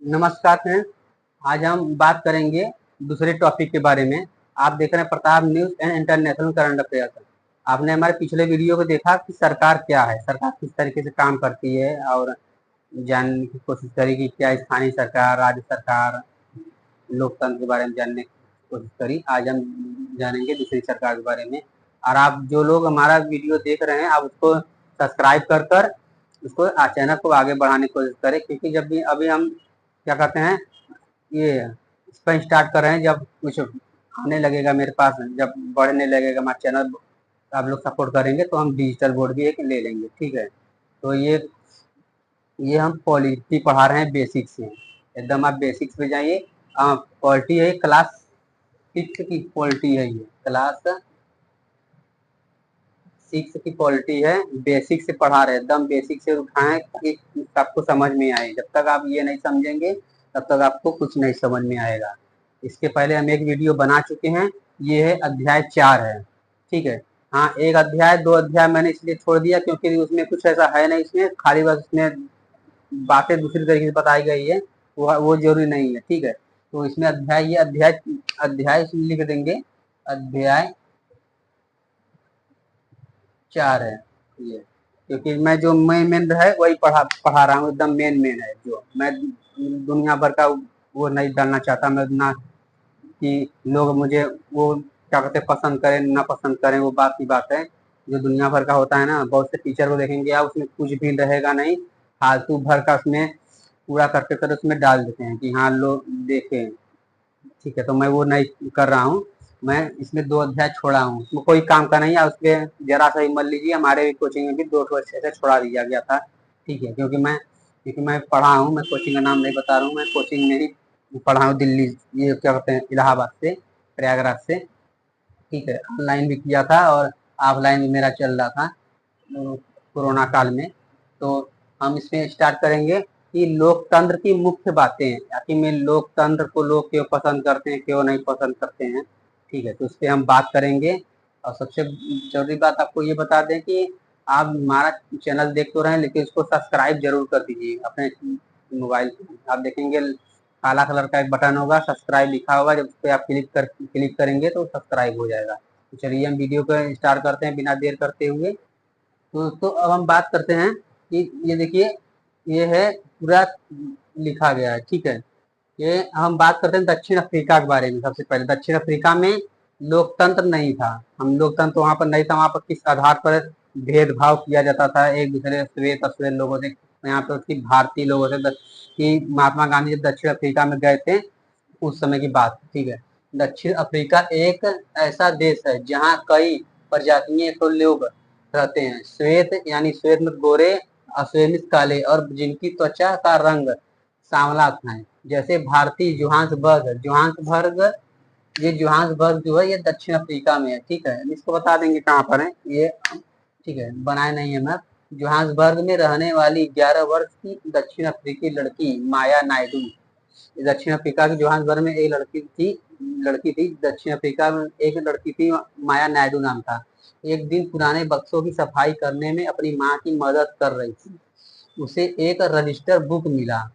नमस्कार फ्रेंड्स। आज हम बात करेंगे दूसरे टॉपिक के बारे में। आप देख रहे हैं Pratap news and international current affairs. आपने हमारे पिछले वीडियो को देखा कि सरकार क्या है, सरकार किस तरीके से काम करती है और जानने की कोशिश करी कि क्या स्थानीय सरकार, राज्य सरकार, लोकतंत्र के बारे में जानने की कोशिश करी। आज हम जानेंगे दूसरी सरकार के बारे में। और आप जो लोग हमारा वीडियो देख रहे हैं, आप उसको सब्सक्राइब कर कर उसको चैनल को आगे बढ़ाने की कोशिश करें, क्योंकि जब भी अभी हम क्या कहते हैं, ये इस पर स्टार्ट कर रहे हैं। जब कुछ आने लगेगा मेरे पास, जब बढ़ने लगेगा हमारा चैनल, आप लोग सपोर्ट करेंगे तो हम डिजिटल बोर्ड भी एक ले लेंगे। ठीक है, तो ये हम पॉलिटी पढ़ा रहे हैं बेसिक से। एकदम आप बेसिक्स पे जाइए। पॉलिटी है क्लास 6 की पॉलिटी है, ये क्लास 6 की पॉलिटी है। बेसिक से पढ़ा रहे, एकदम बेसिक से उठाएं कि आपको समझ में आए। जब तक आप ये नहीं समझेंगे तब तक आपको कुछ नहीं समझ में आएगा। इसके पहले हम एक वीडियो बना चुके हैं, ये है अध्याय 4 है। ठीक है, हाँ, एक अध्याय 2 अध्याय मैंने इसलिए छोड़ दिया क्योंकि उसमें कुछ ऐसा है नहीं, इसमें खाली बस उसमें बातें दूसरी तरीके से बताई गई है, वो जरूरी नहीं है। ठीक है, तो इसमें अध्याय, ये अध्याय अध्याय इसमें लिख देंगे, अध्याय 4 है ये। क्योंकि मैं जो मेन है वही पढ़ा पढ़ा रहा हूँ, एकदम मेन है। जो मैं दुनिया भर का वो नहीं डालना चाहता मैं ना, कि लोग मुझे वो क्या कहते हैं पसंद करें ना पसंद करें, वो बात की बात है। जो दुनिया भर का होता है ना, बहुत से टीचर को देखेंगे आप, उसमें कुछ भी रहेगा नहीं, फालतू भर का उसमें पूरा करके कर उसमें डाल देते हैं कि हाँ लोग देखें। ठीक है, तो मैं वो नहीं कर रहा हूँ। मैं इसमें 2 अध्याय छोड़ा हूँ, उसमें कोई काम का नहीं है। उसके जरा सा ही मान लीजिए, हमारे भी कोचिंग में भी 2 अच्छे से छोड़ा दिया गया था। ठीक है, क्योंकि मैं पढ़ा हूँ, मैं कोचिंग का नाम नहीं बता रहा हूँ, मैं कोचिंग में ही पढ़ा हूँ दिल्ली, ये क्या कहते हैं इलाहाबाद से, प्रयागराज से। ठीक है, ऑनलाइन भी किया था और ऑफलाइन भी मेरा चल रहा था कोरोना काल में। तो हम इसमें स्टार्ट करेंगे कि लोकतंत्र की मुख्य बातें, आखिर में लोकतंत्र को लोग क्यों पसंद करते हैं, क्यों नहीं पसंद करते हैं। ठीक है, तो उस पर हम बात करेंगे। और सबसे जरूरी बात आपको ये बता दें कि आप हमारा चैनल देख तो रहे हैं, लेकिन इसको सब्सक्राइब जरूर कर दीजिए अपने मोबाइल पे। आप देखेंगे काला कलर का एक बटन होगा, सब्सक्राइब लिखा होगा, जब उस पर आप क्लिक करेंगे तो सब्सक्राइब हो जाएगा। तो चलिए हम वीडियो को स्टार्ट करते हैं बिना देर करते हुए। तो अब हम बात करते हैं कि ये देखिए, ये है पूरा लिखा गया है। ठीक है, ये हम बात करते हैं दक्षिण अफ्रीका के बारे में। सबसे पहले दक्षिण अफ्रीका में लोकतंत्र नहीं था। हम लोकतंत्र वहां पर नहीं था, वहां पर किस आधार पर भेदभाव किया जाता था एक दूसरे श्वेत अश्वेत लोगों से, यहाँ पे उसकी भारतीय लोगों से। कि महात्मा गांधी जब दक्षिण अफ्रीका में गए थे उस समय की बात। ठीक है, दक्षिण अफ्रीका एक ऐसा देश है जहाँ कई प्रजातीय तो लोग रहते हैं, श्वेत यानी श्वेत में गोरे, अश्वेत काले, और जिनकी त्वचा का रंग सांवला है। जैसे भारतीय जोहान्सबर्ग, ये जोहान्सबर्ग जो है ये दक्षिण अफ्रीका में है। ठीक है, इसको बता देंगे कहाँ पर है ये। ठीक है, बनाए नहीं है मैप। जोहान्सबर्ग में रहने वाली 11 वर्ष की दक्षिण अफ्रीकी लड़की माया नायडू, दक्षिण अफ्रीका की जोहान्सबर्ग में एक लड़की थी दक्षिण अफ्रीका में एक लड़की थी, माया नायडू नाम था। एक दिन पुराने बक्सों की सफाई करने में अपनी माँ की मदद कर रही थी। उसे एक रजिस्टर बुक मिला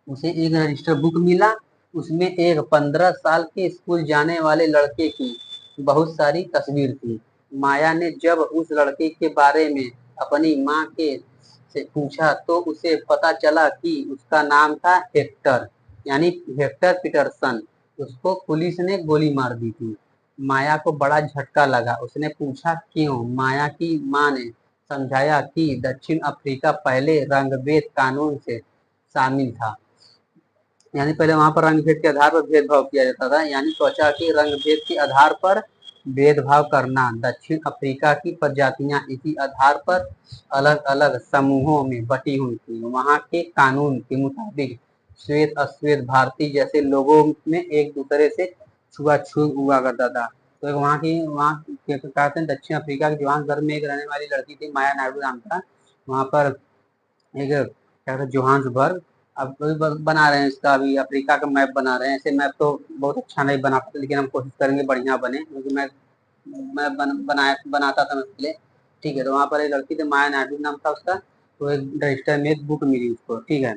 उसे एक रजिस्टर बुक मिला। उसमें एक 15 साल के स्कूल जाने वाले लड़के की बहुत सारी तस्वीर थी। माया ने जब उस लड़के के बारे में अपनी माँ के से पूछा तो उसे पता चला कि उसका नाम था हेक्टर, यानी हेक्टर पीटरसन। उसको पुलिस ने गोली मार दी थी। माया को बड़ा झटका लगा। उसने पूछा क्यों। माया की माँ ने समझाया कि दक्षिण अफ्रीका पहले रंगभेद कानून से शामिल था, यानी पहले वहां पर रंग भेद के आधार पर भेदभाव किया जाता था, यानी त्वचा के रंग भेद के आधार पर भेदभाव करना। दक्षिण अफ्रीका की प्रजातियां इसी आधार पर अलग अलग समूहों में बटी हुई थी। वहां के कानून के मुताबिक श्वेत अश्वेत भारतीय जैसे लोगों में एक दूसरे से छुआछूत हुआ करता था। तो वहाँ कहते हैं दक्षिण अफ्रीका के जोहान्सबर्ग में एक रहने वाली लड़की थी, माया नायडू नाम था। वहां पर एक क्या कहते हैं जोहान्सबर्ग, अब बना रहे हैं इसका, अभी अफ्रीका का मैप बना रहे हैं। ऐसे मैप तो बहुत अच्छा नहीं बना पाते, लेकिन हम कोशिश करेंगे बढ़िया बने, क्योंकि मैं बनाता था मैं पहले। ठीक है, तो वहाँ पर एक लड़की थी, माया नायडू नाम था उसका। तो एक रजिस्टर में एक बुक मिली उसको। ठीक है,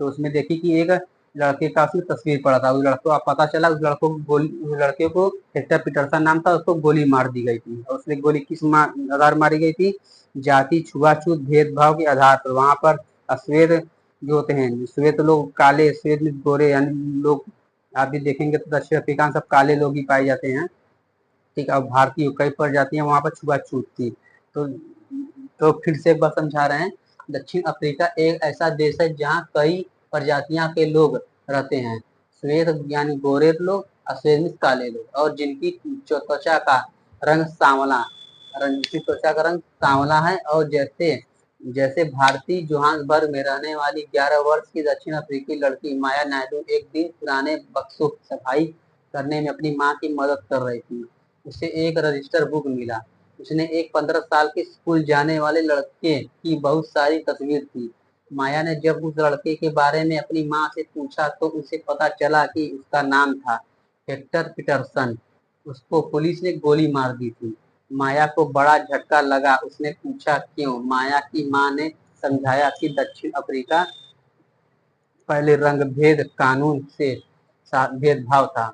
तो उसमें देखी कि एक लड़के का उसमें तस्वीर पड़ा था, उस लड़को को पता चला, उस लड़के को हेक्टर पीटरसन नाम था, उसको गोली मार दी गई थी। और उसने गोली किस आधार मारी गई थी? जाति छुआछूत भेदभाव के आधार पर। वहां पर श्वेत जो होते हैं, श्वेत लोग काले, श्वेत गोरे यानी लोग, आप भी देखेंगे तो दक्षिण अफ्रीका में सब काले लोग ही पाए जाते हैं, ठीक है। अब भारतीय कई प्रजातियां वहां पर छुआछूत थी। तो फिर से एक बार समझा रहे हैं, दक्षिण अफ्रीका एक ऐसा देश है जहाँ कई प्रजातियां के लोग रहते हैं, श्वेत यानी गोरे लोग, अश्वेत काले लोग, और जिनकी त्वचा का रंग सांवला, जिनकी त्वचा का रंग सांवला है। और जैसे जैसे भारतीय जोहान्सबर्ग में रहने वाली 11 वर्ष की दक्षिण अफ्रीकी लड़की माया नायडू एक दिन पुराने बक्सों की सफाई करने में अपनी माँ की मदद कर रही थी। उसे एक रजिस्टर बुक मिला। उसने एक 15 साल के स्कूल जाने वाले लड़के की बहुत सारी तस्वीर थी। माया ने जब उस लड़के के बारे में अपनी माँ से पूछा तो उसे पता चला कि उसका नाम था हेक्टर पीटरसन। उसको पुलिस ने गोली मार दी थी। माया को बड़ा झटका लगा। उसने पूछा क्यों? माया की माँ ने समझाया कि दक्षिण अफ्रीका पहले रंग भेद कानून से भेदभाव था,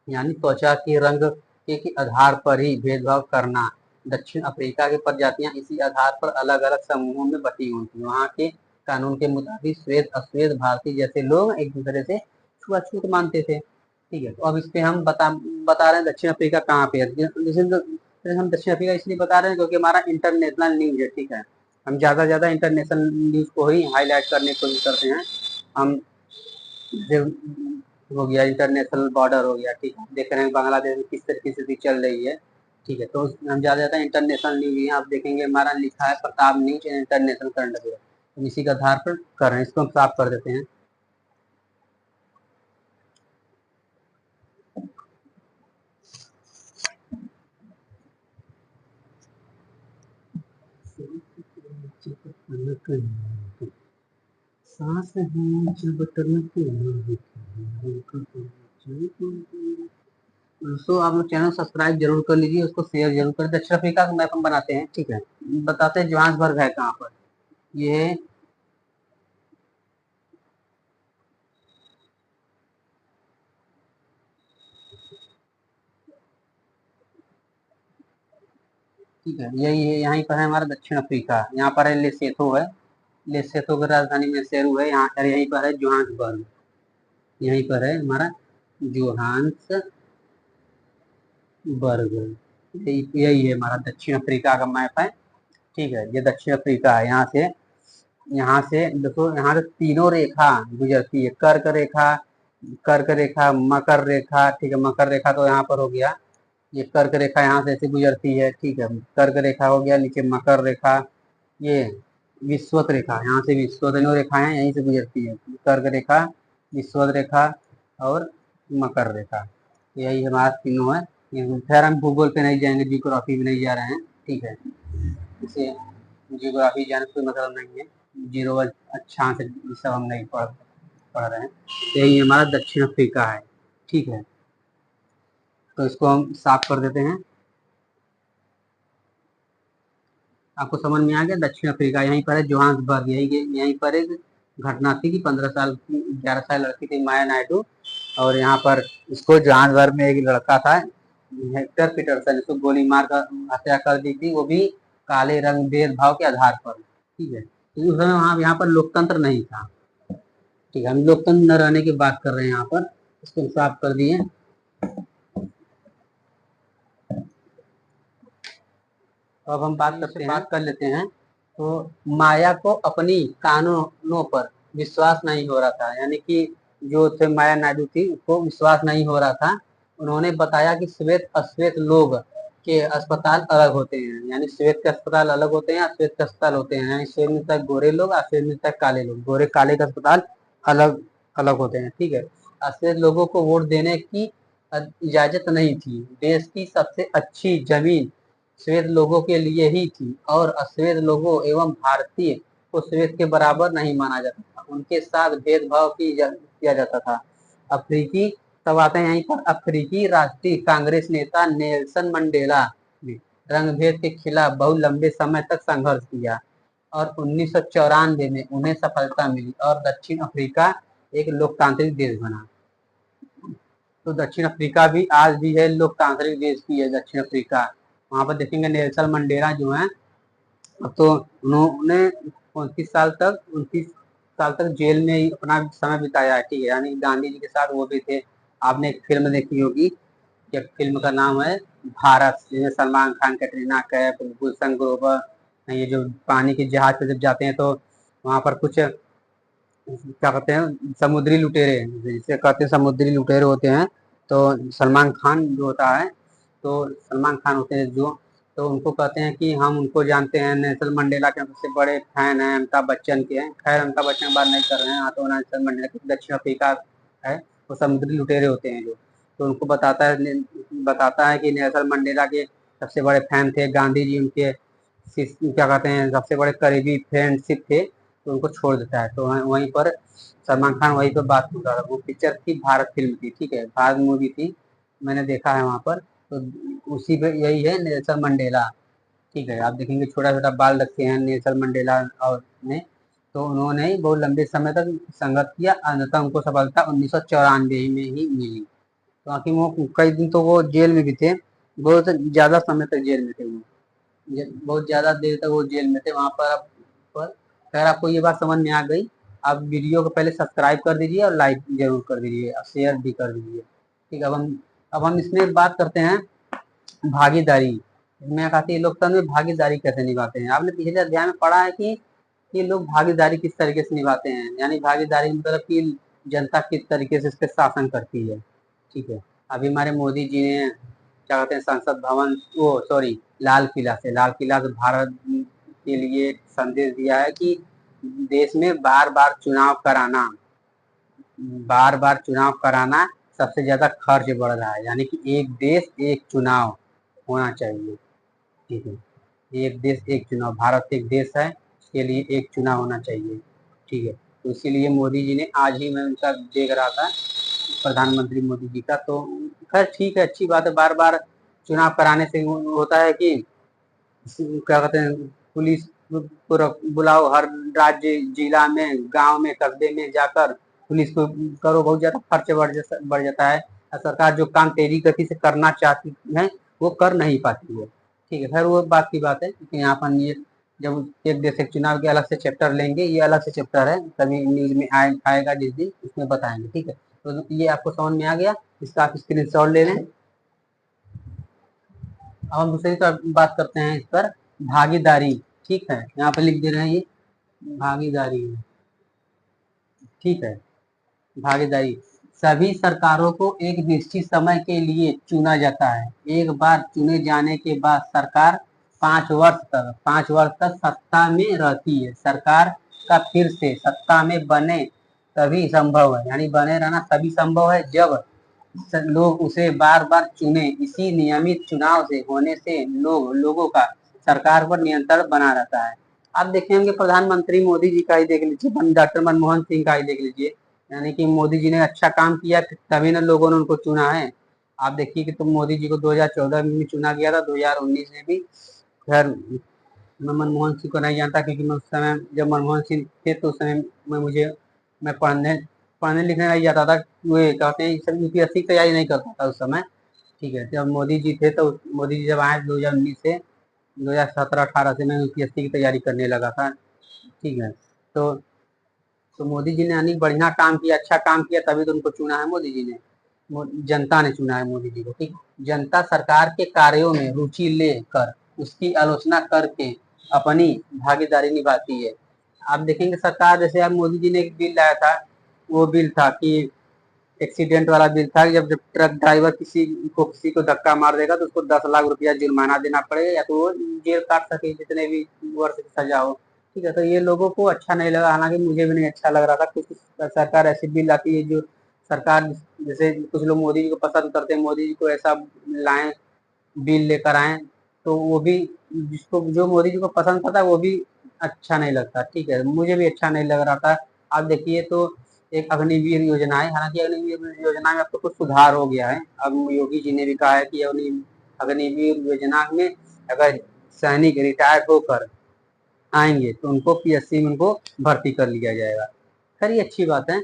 यानी त्वचा के रंग के आधार पर ही भेदभाव करना। दक्षिण अफ्रीका की प्रजातियां इसी आधार पर अलग अलग समूहों में बटी हुई थी। वहाँ के कानून के मुताबिक श्वेत अश्वेत भारतीय जैसे लोग एक दूसरे से छुआछूत मानते थे, ठीक है। तो अब इस पे हम बता रहे हैं दक्षिण अफ्रीका कहाँ पे है। जैसे हम दक्षिण अफ्रीका इसलिए बता रहे हैं क्योंकि हमारा इंटरनेशनल न्यूज है, ठीक है। हम ज्यादा इंटरनेशनल न्यूज को ही हाईलाइट करने की कोशिश करते हैं। हम हो गया इंटरनेशनल बॉर्डर हो गया, ठीक है, देख रहे हैं बांग्लादेश में किस तरीके से स्थिति चल रही है, ठीक है। तो हम ज्यादा इंटरनेशनल न्यूज है, आप देखेंगे हमारा लिखा है Pratap news international current affair, हम इसी के आधार पर कर रहे हैं। इसको हम साफ कर देते हैं। सांस है जब तक दोस्तों, आप लोग चैनल सब्सक्राइब जरूर कर लीजिए, उसको शेयर जरूर कर। दक्षिण अफ्रीका का मैप हम बनाते हैं, ठीक है। बताते हैं जोहान्सबर्ग है कहाँ पर। ये ठीक है, यही है, यहीं पर है हमारा दक्षिण अफ्रीका। यहाँ पर है लेसेथो है, लेसेथो की राजधानी मेसेरू है। यहाँ पर यहीं पर है जोहान्सबर्ग, यहीं पर है हमारा जोहान्सबर्ग। यही है हमारा दक्षिण अफ्रीका का मैप है, ठीक है। ये दक्षिण अफ्रीका है। यहाँ से देखो, यहाँ से तीनों रेखा गुजरती है, कर्क रेखा, मकर रेखा, ठीक है। मकर रेखा तो यहाँ पर हो गया, ये कर्क रेखा यहाँ से ऐसे गुजरती है, ठीक है। कर्क रेखा हो गया, नीचे मकर रेखा, ये विश्वत रेखा, यहाँ से विश्वत, दोनों रेखाएं यहीं से गुजरती है, कर्क रेखा, विश्वत रेखा और मकर रेखा, यही हमारा तीनों है। खैर हम भूगोल पे नहीं जाएंगे, जियोग्राफी में नहीं जा रहे हैं, ठीक है। इसे जियोग्राफी जाने कोई मतलब नहीं है, जीरो अच्छा से सब हम नहीं पढ़ रहे हैं। तो यही हमारा दक्षिण अफ्रीका है, ठीक है। तो इसको हम साफ कर देते हैं। आपको समझ में आ गया? दक्षिण अफ्रीका यहीं पर है, जोहान्सबर्ग, यहीं पर एक घटना थी कि 15 साल की 11 साल लड़की थी माया नायडू, और यहाँ पर इसको जोहान्सबर्ग में एक लड़का था हेक्टर पीटरसन, इसको गोली मार कर हत्या कर दी थी, वो भी काले रंग भेदभाव के आधार पर, ठीक है। तो उस समय वहाँ यहाँ पर लोकतंत्र नहीं था, ठीक है। हम लोकतंत्र न रहने की बात कर रहे हैं यहाँ पर, इसको साफ कर दिए। तो अब हम बात कर लेते हैं। तो माया को अपनी कानूनों पर विश्वास नहीं हो रहा था, यानी कि जो थे माया नायडू थी, उसको विश्वास नहीं हो रहा था। उन्होंने बताया कि श्वेत अश्वेत लोग के अस्पताल अलग होते हैं, यानी श्वेत के अस्पताल अलग होते हैं, अश्वेत के अस्पताल होते हैं, यानी श्वेत में तक गोरे लोग, अश्वेत में तक काले लोग, गोरे काले के अस्पताल अलग अलग होते हैं, ठीक है। अश्वेत लोगों को वोट देने की इजाजत नहीं थी। देश की सबसे अच्छी जमीन श्वेत लोगों के लिए ही थी, और अश्वेत लोगों एवं भारतीय को श्वेत के बराबर नहीं माना जाता था, उनके साथ भेदभाव किया जाता था। अफ्रीकी, तब आते हैं यहीं पर, अफ्रीकी राष्ट्रीय कांग्रेस नेता नेल्सन मंडेला ने रंग भेद के खिलाफ बहुत लंबे समय तक संघर्ष किया, और 1994 में उन्हें सफलता मिली और दक्षिण अफ्रीका एक लोकतांत्रिक देश बना। तो दक्षिण अफ्रीका भी आज भी है लोकतांत्रिक देश भी है दक्षिण अफ्रीका। वहाँ पर देखेंगे नेल्सन मंडेला जो है, अब तो उन्होंने 29 साल तक जेल में ही अपना समय बिताया है, ठीक है। यानी गांधी जी के साथ वो भी थे। आपने एक फिल्म देखी होगी, एक फिल्म का नाम है भारत, जिसमें सलमान खान, कैटरीना कैफ, गुलशन ग्रोवर, ये जो पानी के जहाज पे जब जाते हैं तो वहाँ पर कुछ क्या कहते हैं समुद्री लुटेरे, जिसे कहते हैं समुद्री लुटेरे होते हैं। तो सलमान खान जो होता है, तो सलमान खान होते हैं जो, तो उनको कहते हैं कि हम उनको जानते हैं, नेल्सन मंडेला के सबसे बड़े फैन हैं, अमिताभ बच्चन के हैं। खैर अमिताभ बच्चन की बात नहीं कर रहे हैं, तो नेल्सन मंडेला के दक्षिण अफ्रीका है, वो समुद्री लुटेरे होते हैं जो। तो उनको बताता है कि नेल्सन मंडेला के सबसे बड़े फैन थे, गांधी जी उनके क्या कहते हैं सबसे बड़े करीबी फ्रेंडशिप थे, तो उनको छोड़ देता है। तो वहीं पर सलमान खान वहीं पर बात कर रहा था। वो पिक्चर थी भारत फिल्म थी, ठीक है, भारत मूवी थी, मैंने देखा है वहाँ पर। तो उसी पे यही है नेल्सन मंडेला, ठीक है। आप देखेंगे छोटा छोटा बाल रखे हैं नेल्सन मंडेला और ने, तो उन्होंने बहुत लंबे समय तक संघर्ष किया, अंततः उनको सफलता 1994 में ही मिली। तो बाकी वो कई दिन तो वो जेल में भी थे, बहुत ज्यादा समय तक जेल में थे वो, बहुत ज्यादा देर तक वो जेल में थे वहाँ पर। अगर आपको ये बात समझ में आ गई, आप वीडियो को पहले सब्सक्राइब कर दीजिए और लाइक जरूर कर दीजिए और शेयर भी कर दीजिए, ठीक है। अब हम इसमें बात करते हैं भागीदारी। मैं कहती है लोकतंत्र में भागीदारी कैसे निभाते हैं। आपने पिछले अध्याय में पढ़ा है कि ये लोग भागीदारी किस तरीके से निभाते हैं, यानी भागीदारी मतलब कि जनता किस तरीके से इस पे शासन करती है, ठीक है। अभी हमारे मोदी जी ने क्या कहते हैं संसद भवन, वो सॉरी, लाल किला से भारत के लिए संदेश दिया है कि देश में बार बार चुनाव कराना सबसे ज्यादा खर्च बढ़ रहा है। यानी कि एक देश एक चुनाव होना चाहिए, ठीक है। एक देश एक चुनाव, भारत एक देश है, इसके लिए एक चुनाव होना चाहिए, ठीक है। तो इसीलिए मोदी जी ने, आज ही मैं उनका देख रहा था, प्रधानमंत्री मोदी जी का, तो खैर ठीक है, अच्छी बात है। बार बार चुनाव कराने से होता है कि क्या कहते हैं पुलिस को बुलाओ, हर राज्य जिला में गांव में कस्बे में जाकर पुलिस को करो, बहुत ज्यादा खर्च बढ़ जाता है। और सरकार जो काम तेजी गति से करना चाहती है वो कर नहीं पाती है, ठीक है। खैर वो बात की बात है कि यहाँ पर ये जब एक देश एक चुनाव के अलग से चैप्टर लेंगे, ये अलग से चैप्टर है, तभी न्यूज में आएगा जिस दिन उसमें बताएंगे, ठीक है। तो ये आपको समझ में आ गया, इसका आप स्क्रीनशॉट ले लें। अब हम दूसरी तरफ बात करते हैं इस पर, भागीदारी, ठीक है। यहाँ पे लिख दे रहे हैं ये भागीदारी, ठीक है। भागीदारी, सभी सरकारों को एक निश्चित समय के लिए चुना जाता है। एक बार चुने जाने के बाद सरकार 5 वर्ष तक सत्ता में रहती है। सरकार का फिर से सत्ता में बने तभी संभव है, यानी बने रहना तभी संभव है जब लोग उसे बार बार चुने। इसी नियमित चुनाव से होने से लोगों का सरकार पर नियंत्रण बना रहता है। आप देखेंगे प्रधानमंत्री मोदी जी का ही देख लीजिए, डॉक्टर मनमोहन सिंह का ही देख लीजिए, यानी कि मोदी जी ने अच्छा काम किया तभी ना लोगों ने उनको चुना है। आप देखिए कि तुम मोदी जी को 2014 में भी चुना गया था, 2019 में भी। खैर मैं मनमोहन सिंह को नहीं जानता, क्योंकि मैं उस समय जब मनमोहन सिंह थे तो उस समय मैं पढ़ने लिखने नहीं जाता था। वे कहते हैं सब यूपीएससी की तैयारी नहीं करता था उस समय, ठीक है। जब मोदी जी थे तो मोदी जी जब आए 2019 से 2017-18 से मैं यूपीएससी की तैयारी करने लगा था, ठीक है। तो मोदी जी ने यानी बढ़िया काम किया, अच्छा काम किया, तभी तो उनको चुना है मोदी जी ने, जनता ने चुना है मोदी जी को, ठीक। जनता सरकार के कार्यों में रुचि लेकर उसकी आलोचना करके अपनी भागीदारी निभाती है। आप देखेंगे सरकार, जैसे अब मोदी जी ने एक बिल लाया था, वो बिल था कि एक्सीडेंट वाला बिल था, जब जब ट्रक ड्राइवर किसी को धक्का मार देगा तो उसको 10 लाख रुपया जुर्माना देना पड़ेगा, या तो वो जेल काट सके जितने भी वर्ष की सजा हो, ठीक है। तो ये लोगों को अच्छा नहीं लगा, हालांकि मुझे भी नहीं अच्छा लग रहा था। कुछ सरकार ऐसी बिल आती है जो सरकार, जैसे कुछ लोग मोदी जी को पसंद करते हैं, मोदी जी को ऐसा लाएं, बिल लेकर आए, तो वो भी जिसको जो मोदी जी को पसंद करता है वो भी अच्छा नहीं लगता, ठीक है। मुझे भी अच्छा नहीं लग रहा था। आप देखिए तो एक अग्निवीर योजना है, हालांकि अग्निवीर योजना में अब तो कुछ सुधार हो गया है। अब योगी जी ने भी कहा है कि अग्निवीर योजना में अगर सैनिक रिटायर होकर आएंगे तो उनको पीएससी में उनको भर्ती कर लिया जाएगा। खैर ये अच्छी बात है,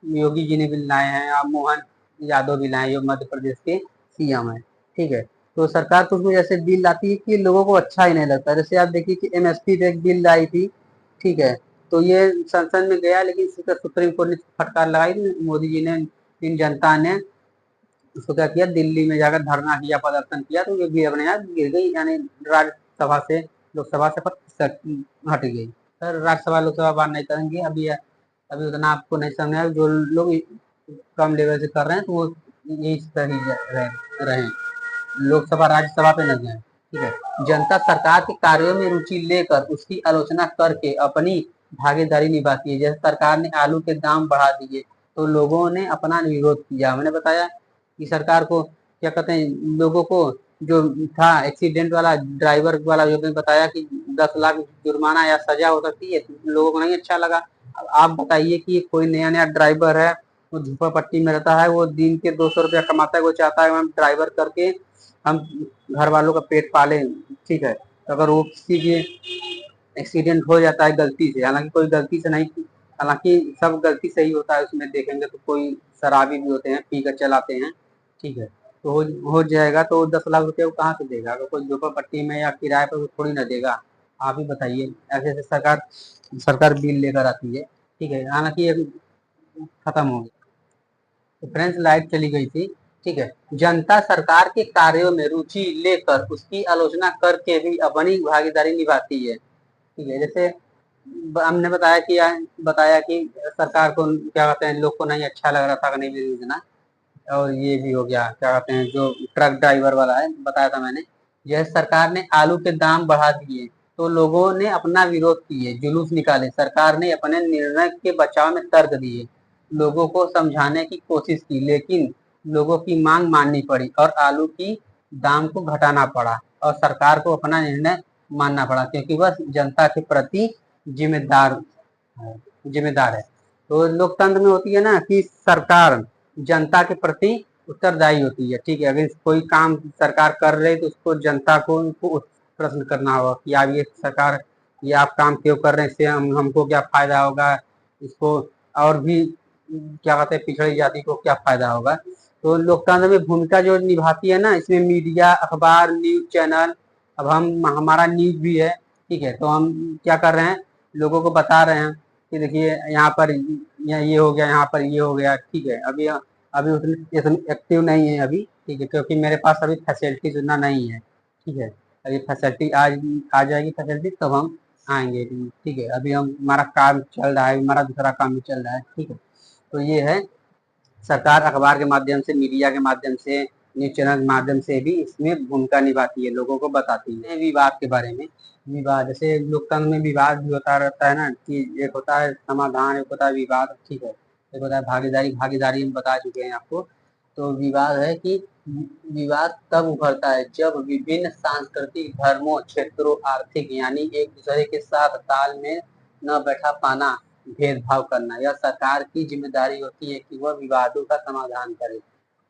योगी जी ने भी लाए हैं, आप मोहन यादव भी लाए, जो मध्य प्रदेश के सीएम है। ठीक है, तो सरकार कुछ भी ऐसे बिल लाती है कि लोगों को अच्छा ही नहीं लगता। जैसे आप देखिए कि एमएसपी पे एक बिल लाई थी, ठीक है, तो ये संसद में गया, लेकिन इसका सुप्रीम कोर्ट ने फटकार लगाई, मोदी जी ने, इन जनता ने उसको क्या किया, दिल्ली में जाकर धरना किया, प्रदर्शन किया, तो ये भी अपने यहाँ गिर गई, यानी राज्यसभा से, लोकसभा से हट गई। सर राज्यसभा लोकसभा बात नहीं करेंगे अभी, अभी उतना आपको नहीं समझ आया। जो लोग कम लेवल से कर रहे हैं तो वो यही सही रहे, लोकसभा राज्यसभा पे न जाए। ठीक है, जनता सरकार के कार्यों में रुचि लेकर उसकी आलोचना करके अपनी भागीदारी निभाती है। जैसे सरकार ने आलू के दाम बढ़ा दिए तो लोगों ने अपना विरोध किया। मैंने बताया कि सरकार को क्या कहते हैं, लोगों को जो था एक्सीडेंट वाला ड्राइवर वाला, जो मैंने बताया कि 10 लाख जुर्माना या सजा हो सकती है, तो लोगों को नहीं अच्छा लगा। अब आप बताइए कि कोई नया नया ड्राइवर है, वो झोपड़पट्टी में रहता है, वो दिन के 200 रुपया कमाता है, वो चाहता है हम ड्राइवर करके हम घर वालों का पेट पाले। ठीक है, तो अगर वो किसी के एक्सीडेंट हो जाता है गलती से, हालांकि कोई गलती से नहीं, हालांकि सब गलती से ही होता है, उसमें देखेंगे तो कोई शराबी भी होते हैं, पी कर चलाते हैं। ठीक है, तो हो जाएगा, तो 10 लाख रुपये वो कहाँ से देगा? अगर कोई झोपड़पट्टी में या किराए पर थोड़ी ना देगा। आप ही बताइए, ऐसे ऐसे सरकार सरकार बिल लेकर आती है। ठीक है, हालांकि ये खत्म हो गया। तो फ्रेंड्स लाइट चली गई थी। ठीक है, जनता सरकार के कार्यों में रुचि लेकर उसकी आलोचना करके भी अपनी भागीदारी निभाती है। ठीक है, जैसे हमने बताया कि सरकार को क्या कहते हैं, लोग को नहीं अच्छा लग रहा था अग्निवीर योजना, और ये भी हो गया क्या कहते हैं, जो ट्रक ड्राइवर वाला है, बताया था मैंने। यह सरकार ने आलू के दाम बढ़ा दिए तो लोगों ने अपना विरोध किए, जुलूस निकाले, सरकार ने अपने निर्णय के बचाव में तर्क दिए, लोगों को समझाने की कोशिश की, लेकिन लोगों की मांग माननी पड़ी और आलू की दाम को घटाना पड़ा, और सरकार को अपना निर्णय मानना पड़ा, क्योंकि वह जनता के प्रति जिम्मेदार जिम्मेदार है। तो लोकतंत्र में होती है ना कि सरकार जनता के प्रति उत्तरदायी होती है। ठीक है, अगर कोई काम सरकार कर रही है तो उसको जनता को उनको प्रश्न करना होगा कि आप ये सरकार, ये आप काम क्यों कर रहे हैं, इससे हमको क्या फायदा होगा, इसको और भी क्या कहते हैं पिछड़ी जाति को क्या फायदा होगा। तो लोकतंत्र में भूमिका जो निभाती है ना, इसमें मीडिया, अखबार, न्यूज चैनल, अब हम हमारा न्यूज भी है। ठीक है, तो हम क्या कर रहे हैं, लोगों को बता रहे हैं कि देखिए यहाँ पर ये हो गया, यहाँ पर ये हो गया। ठीक है, अभी अभी उतनी एक्टिव नहीं है अभी। ठीक है, क्योंकि मेरे पास अभी फैसिलिटीज उतना नहीं है। ठीक है, अभी फैसिलिटी आज आ जाएगी फैसिलिटी तब हम आएंगे। ठीक है, अभी हम हमारा काम चल रहा है, हमारा दूसरा काम भी चल रहा है। ठीक है, तो ये है, सरकार अखबार के माध्यम से, मीडिया के माध्यम से, न्यूज चैनल के माध्यम से भी इसमें भूमिका निभाती है, लोगों को बताती है। विवाद के बारे में, विवाद जैसे लोकतंत्र में विवाद भी होता रहता है ना, कि एक होता है समाधान, एक होता है विवाद। ठीक है, एक होता है भागीदारी, भागीदारी हम बता चुके हैं आपको। तो विवाद है कि विवाद तब उभरता है जब विभिन्न सांस्कृतिक, धर्मों, क्षेत्रों, आर्थिक, यानी एक दूसरे के साथ ताल में न बैठा पाना, भेदभाव करना। यह सरकार की जिम्मेदारी होती है कि वह विवादों का समाधान करे।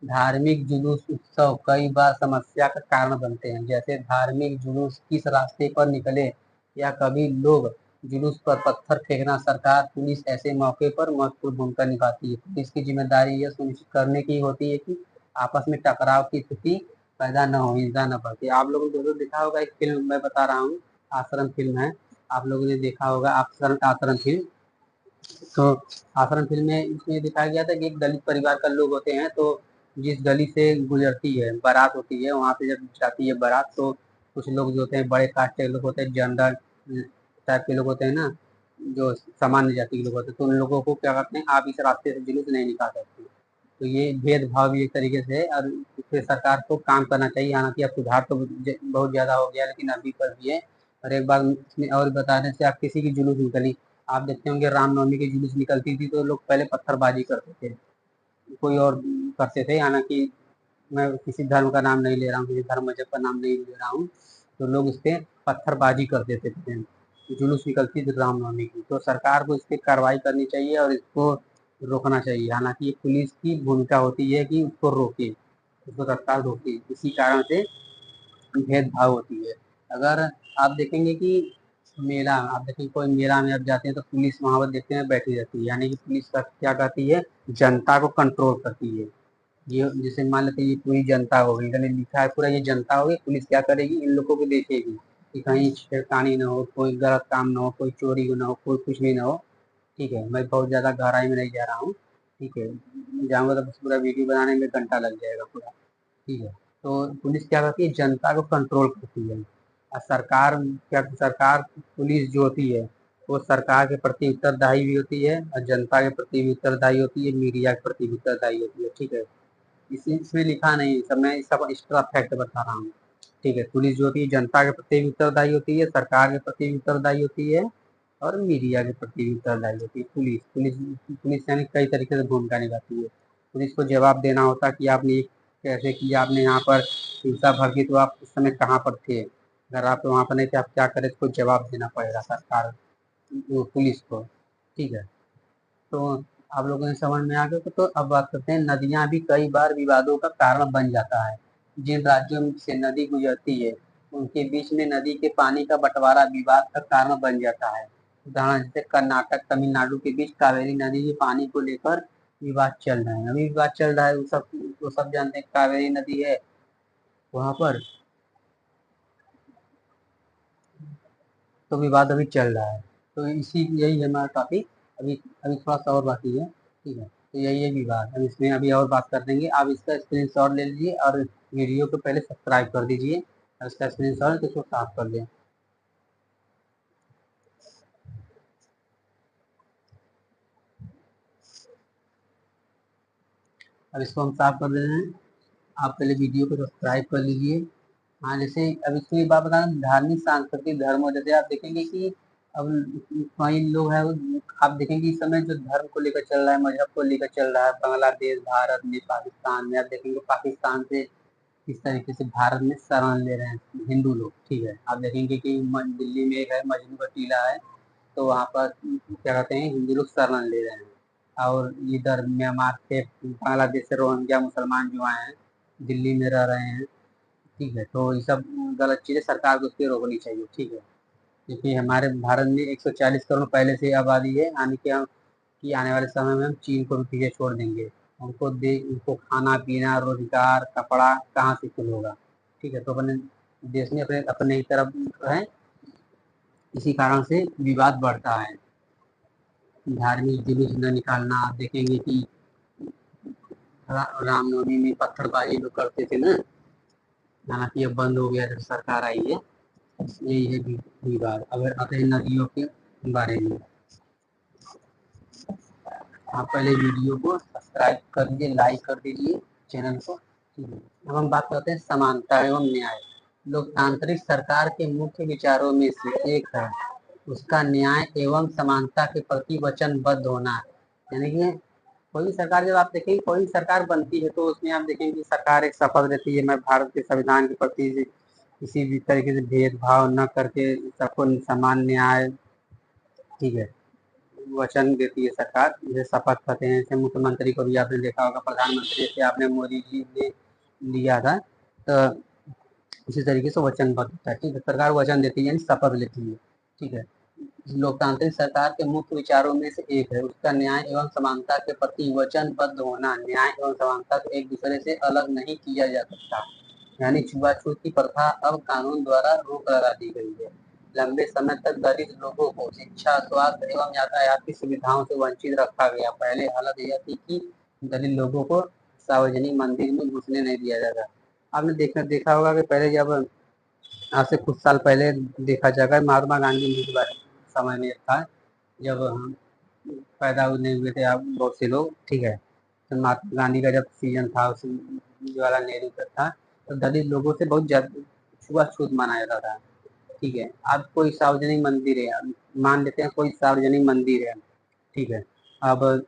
धार्मिक जुलूस, उत्सव कई बार समस्या का कारण बनते हैं। जैसे धार्मिक जुलूस किस रास्ते पर निकले, या कभी लोग जुलूस पर पत्थर फेंकना। सरकार, पुलिस ऐसे मौके पर महत्वपूर्ण भूमिका निभाती है। पुलिस की जिम्मेदारी यह सुनिश्चित करने की होती है कि आपस में टकराव की स्थिति पैदा न हो, हिंसा न बढ़ती। आप लोगों ने जरूर देखा होगा, एक फिल्म मैं बता रहा हूँ, आश्रम फिल्म है, आप लोगों ने देखा होगा, आश्रम फिल्म। तो आश्रम फिल्म में इसमें दिखाया गया था कि एक दलित परिवार का लोग होते हैं, तो जिस गली से गुजरती है बारात होती है, वहां पे जब जाती है बारात, तो कुछ लोग जो होते हैं बड़े कास्ट के लोग होते हैं, जनरल टाइप के लोग होते हैं ना, जो सामान्य जाति के लोग होते हैं, तो उन लोगों को क्या करते हैं, आप इस रास्ते से जुलूस नहीं निकाल सकते। तो ये भेदभाव भी एक तरीके से है, और इससे सरकार को काम करना चाहिए। हालांकि अब सुधार तो बहुत ज्यादा हो गया, लेकिन अभी पर भी है। और एक बार इसमें और बताने से, आप किसी की जुलूस निकली, आप देखते होंगे रामनवमी की जुलूस निकलती थी तो लोग पहले पत्थरबाजी करते थे, कोई और करते थे। हालांकि मैं किसी धर्म का नाम नहीं ले रहा हूँ, किसी धर्म मजहब का नाम नहीं ले रहा हूँ, तो लोग इस पे पत्थरबाजी कर देते थे, जुलूस निकलती थी रामनवमी की। तो सरकार को इस पे कार्रवाई करनी चाहिए और इसको रोकना चाहिए। हालांकि ये पुलिस की भूमिका होती है कि उसको रोके, उसको तत्काल रोके, इसी कारण से भेदभाव होती है। अगर आप देखेंगे कि मेला आप देखिए, कोई मेला में आप जाते हैं तो पुलिस वहां पर देखते हैं बैठी रहती है, यानी कि पुलिस का क्या करती है, जनता को कंट्रोल करती है। ये जैसे मान लेते हैं ये पूरी जनता होगी, इधर लिखा है पूरा ये जनता होगी, पुलिस क्या करेगी, इन लोगों को देखेगी कि कहीं छेड़खानी ना हो, कोई गलत काम ना हो, कोई चोरी ना हो, कोई कुछ भी ना हो। ठीक है, मैं बहुत ज्यादा गहराई में नहीं जा रहा हूँ। ठीक है, जाऊंगा तो बस पूरा वीडियो बनाने में घंटा लग जाएगा पूरा। ठीक है, तो पुलिस क्या करती है, जनता को कंट्रोल करती है। और सरकार क्या, सरकार पुलिस जो होती है वो सरकार के प्रति उत्तरदायी भी होती है, और जनता के प्रति भी उत्तरदायी होती है, मीडिया के प्रति भी उत्तरदायी होती है। ठीक है, इसमें लिखा नहीं, सब मैं सब एक्स्ट्रा फैक्ट बता रहा हूँ। ठीक है, पुलिस जो होती है जनता के प्रति भी उत्तरदायी होती है, सरकार के प्रति भी उत्तरदायी होती है, और मीडिया के प्रति भी उत्तरदायी होती है। पुलिस पुलिस पुलिस यानी कई तरीके से भूमिका निभाती है। पुलिस को जवाब देना होता है कि आपने ये कैसे किया, आपने यहाँ पर हिंसा भड़की तो आप उस समय कहाँ पर थे, अगर आप वहाँ पर नहीं थे आप क्या करें, तो जवाब देना पड़ेगा सरकार वो पुलिस को। ठीक है, तो आप लोगों ने समझ में आ गया। तो अब बात करते हैं, नदियां भी कई बार विवादों का कारण बन जाता है। जिन राज्यों से नदी गुजरती है उनके बीच में नदी के पानी का बंटवारा विवाद का कारण बन जाता है। उदाहरण जैसे कर्नाटक तमिलनाडु के बीच कावेरी नदी के पानी को लेकर विवाद चल रहा है, अभी विवाद चल रहा है। वो सब जानते हैं कावेरी नदी है वहां पर, तो विवाद अभी चल रहा है। तो इसी यही है हमारा टॉपिक। अभी अभी थोड़ा सा और बाकी है। ठीक है, तो यही है विवाद, हम इसमें अभी और बात कर देंगे। आप इसका स्क्रीनशॉट ले लीजिए और वीडियो को पहले सब्सक्राइब कर दीजिए, और इसका स्क्रीनशॉट इसको साफ कर दें। अब इसको हम साफ कर दे रहे हैं। आप पहले वीडियो को सब्सक्राइब कर लीजिए। हाँ, जैसे अब इसको एक बात बताना, धार्मिक सांस्कृतिक धर्म, जैसे आप देखेंगे कि अब कई लोग हैं आप देखेंगे इस समय जो धर्म को लेकर चल रहा है, मजहब को लेकर चल रहा है, बांग्लादेश भारत में पाकिस्तान में, आप देखेंगे पाकिस्तान से किस तरीके से भारत में शरण ले रहे हैं हिंदू लोग। ठीक है, आप देखेंगे कि दिल्ली में एक है मजनू का टीला है, तो वहाँ पर क्या कहते हैं, हिंदू लोग शरण ले रहे हैं। और इधर म्यांमार से बांग्लादेश से रोहिंग्या मुसलमान जो आए हैं दिल्ली में रह रहे हैं। ठीक है, तो ये सब गलत चीज़ें सरकार को उस पर रोकनी चाहिए। ठीक है, क्योंकि हमारे भारत में 140 करोड़ पहले से आबादी है, यानी कि हम कि आने वाले समय में हम चीन को भी पीछे छोड़ देंगे। उनको खाना पीना रोजगार कपड़ा कहाँ से फिल होगा। ठीक है, तो अपने देश में अपने अपने ही तरफ जो है, इसी कारण से विवाद बढ़ता है। धार्मिक जुलूस न निकालना, आप देखेंगे कि रामनवमी में पत्थरबाजी लोग करते थे ना, हालांकि अब बंद हो गया जब सरकार आई है। यही है विवाद। अब आते हैं नदियों के बारे में। आप पहले वीडियो को सब्सक्राइब कर दीजिए, लाइक कर दीजिए चैनल को। अब हम बात करते हैं समानता एवं न्याय। लोकतांत्रिक सरकार के मुख्य विचारों में से एक है उसका न्याय एवं समानता के प्रति वचनबद्ध होना। यानी कि कोई भी सरकार, जब आप देखेंगे कोई भी सरकार बनती है तो उसमें आप देखेंगे कि सरकार एक शपथ लेती है, मैं भारत के संविधान के प्रति किसी भी तरीके से भेदभाव न करके सबको समान न्याय, ठीक है, वचन देती है सरकार, जैसे शपथ करते हैं। जैसे मुख्यमंत्री को भी आपने देखा होगा, प्रधानमंत्री से आपने मोदी जी ने लिया था, तो उसी तरीके से वचनबद्ध होता है। ठीक है, सरकार वचन देती है यानी शपथ लेती है। ठीक है, लोकतांत्रिक सरकार के मुख्य विचारों में से एक है उसका न्याय एवं समानता के प्रति वचनबद्ध होना। न्याय एवं समानता को एक दूसरे से अलग नहीं किया जा सकता, यानी छुआछूत की प्रथा अब कानून द्वारा रोक लगा दी गई है। लंबे समय तक दलित लोगों को शिक्षा स्वास्थ्य एवं यातायात की सुविधाओं से वंचित रखा गया। पहले हालत यह थी कि दलित लोगों को सार्वजनिक मंदिर में घुसने नहीं दिया जाता। आपने देखा होगा कि पहले जब आज से कुछ साल पहले देखा जाएगा, महात्मा गांधी जी के समय में था, जब हम पैदा नहीं हुए थे आप बहुत से लोग। ठीक है, तो महात्मा गांधी का जब सीजन था, उस जवाहरलाल नेहरू का था, तो दलित लोगों से बहुत ज्यादा छुआछूत माना जाता था। ठीक है, अब कोई सार्वजनिक मंदिर है, मान लेते हैं कोई सार्वजनिक मंदिर है। ठीक है, अब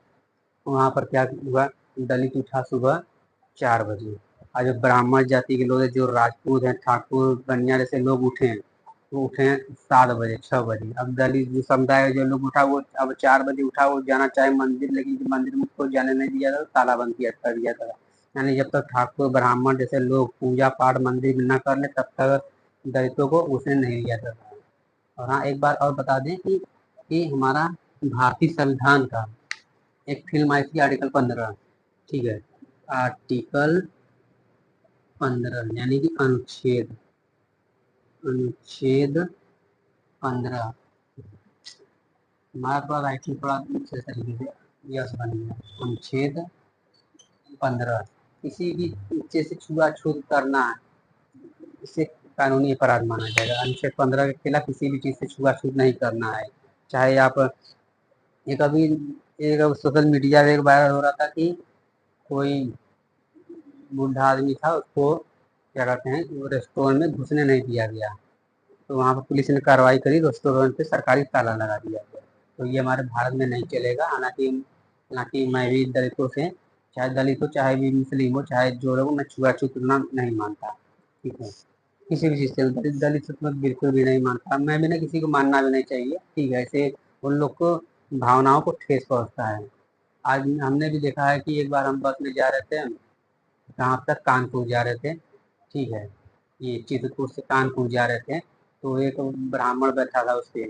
वहाँ पर क्या हुआ, दलित उठा सुबह 4 बजे, और जो ब्राह्मण जाति के लोग हैं, जो राजपूत हैं, ठाकुर बनिया जैसे लोग उठे हैं, वो उठे हैं 7 बजे 6 बजे। अब दलित जो समुदाय जो लोग उठा वो अब 4 बजे उठा, वो जाना चाहे मंदिर, लेकिन मंदिर में उसको जाने नहीं दिया था, ताला बंद किया कर दिया था। यानी जब तक ठाकुर ब्राह्मण जैसे लोग पूजा पाठ मंदिर में न कर ले तब तक दलितों को उसने नहीं लिया था। और हाँ, एक बार और बता दें कि हमारा भारतीय संविधान का एक फ़िल्म आई थी आर्टिकल 15, ठीक है? आर्टिकल 15 यानी कि अनुच्छेद 15 हमारा थोड़ा राइटिंग थोड़ा अच्छे तरीके से यस बन गया। अनुच्छेद 15 किसी भी बच्चे से छुआ-छूत करना इसे कानूनी अपराध माना जाएगा। अनुच्छेद 15 के खिलाफ किसी भी चीज़ से छुआ-छूत नहीं करना है। चाहे आप एक अभी एक सोशल मीडिया पे एक वायरल हो रहा था कि कोई बूढ़ा आदमी था, उसको क्या कहते हैं, वो रेस्टोरेंट में घुसने नहीं दिया गया, तो वहाँ पर पुलिस ने कार्रवाई करी, रेस्टोरेंट पे सरकारी ताला लगा दिया गया। तो ये हमारे भारत में नहीं चलेगा। हालांकि मैं भी दलितों से, चाहे दलित हो, चाहे भी मुस्लिम हो, चाहे जो लोग, मैं छुआछूत करना नहीं मानता, ठीक है? किसी भी चीज़ से दलित से तो मैं बिल्कुल भी नहीं मानता। मैं भी ना, किसी को मानना भी नहीं चाहिए, ठीक है? ऐसे उन लोग को भावनाओं को ठेस पहुँचता है। आज हमने भी देखा है कि एक बार हम बस में जा रहे थे, कहाँ तक, कानपुर जा रहे थे, ठीक है? ये चित्रकूट से कानपुर जा रहे थे, तो एक ब्राह्मण बैठा था उसके,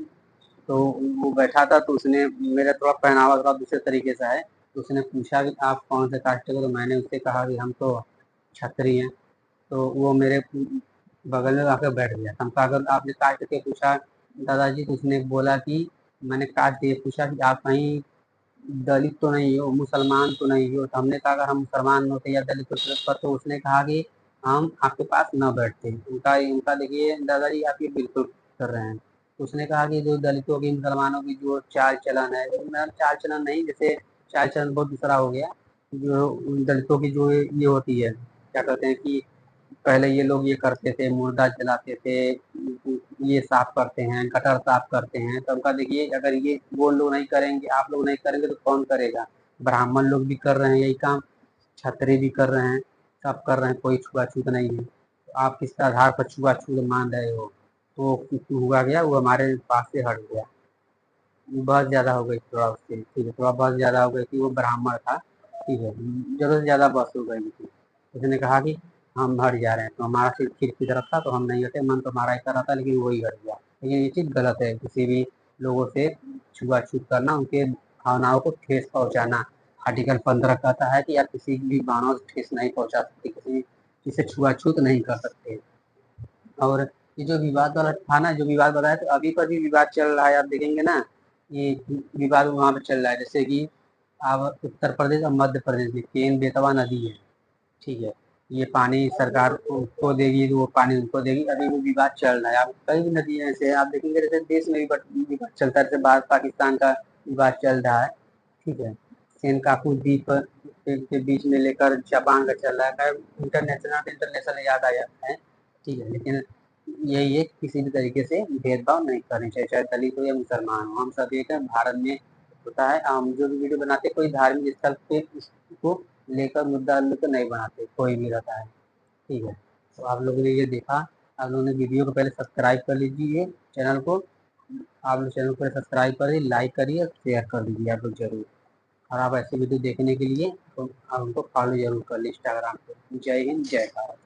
तो वो बैठा था, तो उसने, मेरा थोड़ा पहनावा थोड़ा दूसरे तरीके से है, तो उसने पूछा कि आप कौन से कास्ट के हो? तो मैंने उससे कहा कि हम तो क्षत्रिय हैं। तो वो मेरे बगल में आकर बैठ गया। हम कहा, अगर आपने कास्ट के पूछा दादाजी, तो उसने बोला कि मैंने कास्ट ये पूछा कि आप कहीं दलित तो नहीं हो, मुसलमान तो नहीं हो? तो हमने कहा अगर हम मुसलमान होते या दलित होते पर, तो उसने कहा कि हम आपके पास न बैठते। उनका उनका देखिए दादाजी, आप ये बिल्कुल कर रहे हैं। तो उसने कहा कि जो दलितों की, मुसलमानों की जो चाल चलन है, मतलब चाल चलन नहीं, जैसे चाल चलन बहुत दूसरा हो गया। जो दलितों की जो ये होती है, क्या कहते हैं कि पहले ये लोग ये करते थे, मुर्दा जलाते थे, ये साफ करते हैं, गटर साफ करते हैं। तो उनका देखिए, अगर ये वो लोग नहीं करेंगे, आप लोग नहीं करेंगे, तो कौन करेगा? ब्राह्मण लोग भी कर रहे हैं यही काम, क्षत्रिय भी कर रहे हैं, सब कर रहे हैं, कोई छुआछूत नहीं है। तो आप किस आधार पर छुआछूत मान रहे हो? तो हुआ गया, वो हमारे पास से हट गया। बहुत ज़्यादा हो गई थोड़ा उससे, ठीक है? थोड़ा बहुत ज़्यादा हो गई थी, वो ब्राह्मण था, ठीक है? ज़रूरत से ज़्यादा बहस हो गई थी। उसने कहा कि हम हट जा रहे हैं, तो हमारा सिर खींच की तरफ था, तो हम नहीं हटे, मन तो हमारा ऐसा रहा था, लेकिन वही हट गया। लेकिन ये चीज़ गलत है, किसी भी लोगों से छुआ-छूत करना, उनके भावनाओं को ठेस पहुँचाना। आर्टिकल 15 कहता है कि आप किसी भी भावनाओं से ठेस नहीं पहुँचा सकते, किसी से छुआ-छूत नहीं कर सकते। और ये जो विवाद वाला था ना, जो विवाद बताया, तो अभी पर भी विवाद चल रहा है, आप देखेंगे ना, ये विवाद वहाँ पे चल रहा है। जैसे कि अब उत्तर प्रदेश और मध्य प्रदेश में केन बेतवा नदी है, ठीक है? ये पानी सरकार को देगी, तो वो पानी उनको देगी। अभी वो विवाद चल रहा है। आप कई भी नदी ऐसे आप देखेंगे, जैसे देश में भी विवाद चलता है, जैसे भारत पाकिस्तान का विवाद चल रहा है, ठीक है? सेनकाकू द्वीप के बीच में लेकर जापान का चल रहा है। इंटरनेशनल याद आ जाता है, ठीक है? लेकिन यही है, किसी भी तरीके से भेदभाव नहीं करनी चाहिए, चाहे दलित हो या मुसलमान हो, हम सब एक है। भारत में होता है, हम जो भी वीडियो बनाते हैं, कोई धार्मिक स्थल पे इसको लेकर, मुद्दा लेकर नहीं बनाते, कोई भी रहता है, ठीक है? तो आप लोगों ने ये देखा, आप लोगों ने वीडियो को पहले सब्सक्राइब कर लीजिए, चैनल को, आप लोग चैनल को सब्सक्राइब करिए, लाइक करिए, शेयर कर दीजिए आप लोग जरूर। और आप ऐसे वीडियो देखने के लिए तो आप उनको फॉलो जरूर कर लीजिए इंस्टाग्राम पे। जय हिंद, जय भारत।